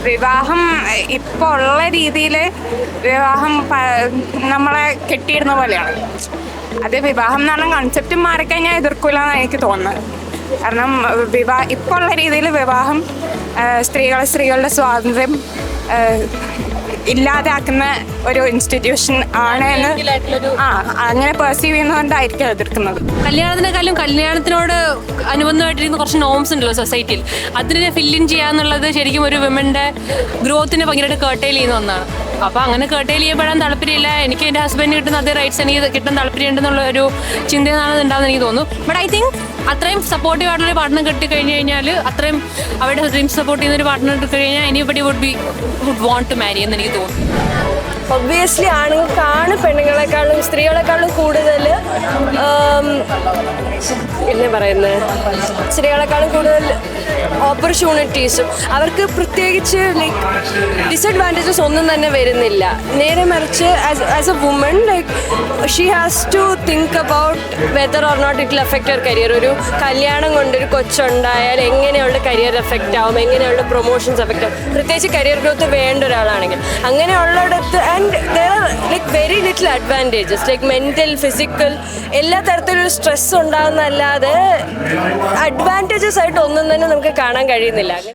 വിവാഹം ഇപ്പോൾ ഉള്ള രീതിയിൽ വിവാഹം നമ്മളെ കെട്ടിയിടുന്ന പോലെയാണ്. അത് വിവാഹം എന്ന് പറഞ്ഞ കൺസെപ്റ്റ് മാറിക്കഴിഞ്ഞാൽ എതിർക്കില്ലെന്നാണ് എനിക്ക് തോന്നുന്നത്. കാരണം ഇപ്പോൾ ഉള്ള രീതിയിൽ വിവാഹം സ്ത്രീകളുടെ സ്വാതന്ത്ര്യം ഇല്ലാതാക്കുന്ന ഒരു ഇൻസ്റ്റിറ്റ്യൂഷൻ ആണ് എന്ന് അങ്ങനെ പെർസീവ് ചെയ്യുന്നതുകൊണ്ടായിരിക്കും എതിർക്കുന്നത്. കല്യാണത്തിനോട് അനുബന്ധമായിട്ടിരിക്കുന്ന കുറച്ച് നോംസ് ഉണ്ടല്ലോ സൊസൈറ്റിയിൽ, അതിനെ ഫില്ലിൻ ചെയ്യാന്നുള്ളത് ശരിക്കും ഒരു വിമന്റെ ഗ്രോത്തിനെ ഭയങ്കരമായിട്ട് കേർട്ടൈൽ ചെയ്യുന്ന ഒന്നാണ്. അപ്പോൾ അങ്ങനെ കേർട്ടൈൽ ചെയ്യപ്പെടാൻ താല്പര്യമില്ല. എനിക്ക് എൻ്റെ ഹസ്ബൻഡിന് കിട്ടുന്ന അതേ റൈറ്റ്സ് എനിക്ക് കിട്ടാൻ താല്പര്യമുണ്ടെന്നുള്ള ഒരു ചിന്തയാണ് ഉണ്ടാകുന്ന എനിക്ക് തോന്നുന്നു. ബട്ട് ഐ തിങ്ക് അത്രയും സപ്പോർട്ടീവ് ആയിട്ടുള്ള പാർട്ട്ണർ കിട്ടിക്കഴിഞ്ഞ് കഴിഞ്ഞാൽ, അത്രയും അവരുടെ ഡ്രീം സപ്പോർട്ട് ചെയ്യുന്ന ഒരു പാർട്ട്ണർ കിട്ടിക്കഴിഞ്ഞാൽ anybody would want to marry എന്ന് എനിക്ക് തോന്നുന്നു. ഒബ്വിയസ്ലി ആണുങ്ങൾക്കാണ് പെണ്ണുങ്ങളെക്കാളും സ്ത്രീകളെക്കാളും കൂടുതൽ പിന്നെ പറയുന്നത് സ്ത്രീകളെക്കാളും കൂടുതൽ ഓപ്പർച്യൂണിറ്റീസും അവർക്ക് പ്രത്യേകിച്ച് ലൈക്ക് ഡിസഡ്വാൻറ്റേജസ് ഒന്നും തന്നെ വരുന്നില്ല. നേരെ മറിച്ച് as a woman like she has to think about whether or not it will affect അവർ കരിയർ. ഒരു കല്യാണം കൊണ്ടൊരു കൊച്ചുണ്ടായാൽ എങ്ങനെയുള്ള കരിയർ എഫക്റ്റ് ആവും, എങ്ങനെയുള്ള പ്രൊമോഷൻസ് എഫക്റ്റ് ആവും, പ്രത്യേകിച്ച് കരിയർ ഗ്രോത്ത് വേണ്ട ഒരാളാണെങ്കിൽ. അങ്ങനെയുള്ളിടത്ത് and there are like very little advantages like mental, physical എല്ലാ തരത്തിലൊരു സ്ട്രെസ് ഉണ്ടാകുന്നതല്ലാതെ അഡ്വാൻറ്റേജസ് ആയിട്ട് ഒന്നും തന്നെ നമുക്ക് കാണാൻ കഴിയുന്നില്ല.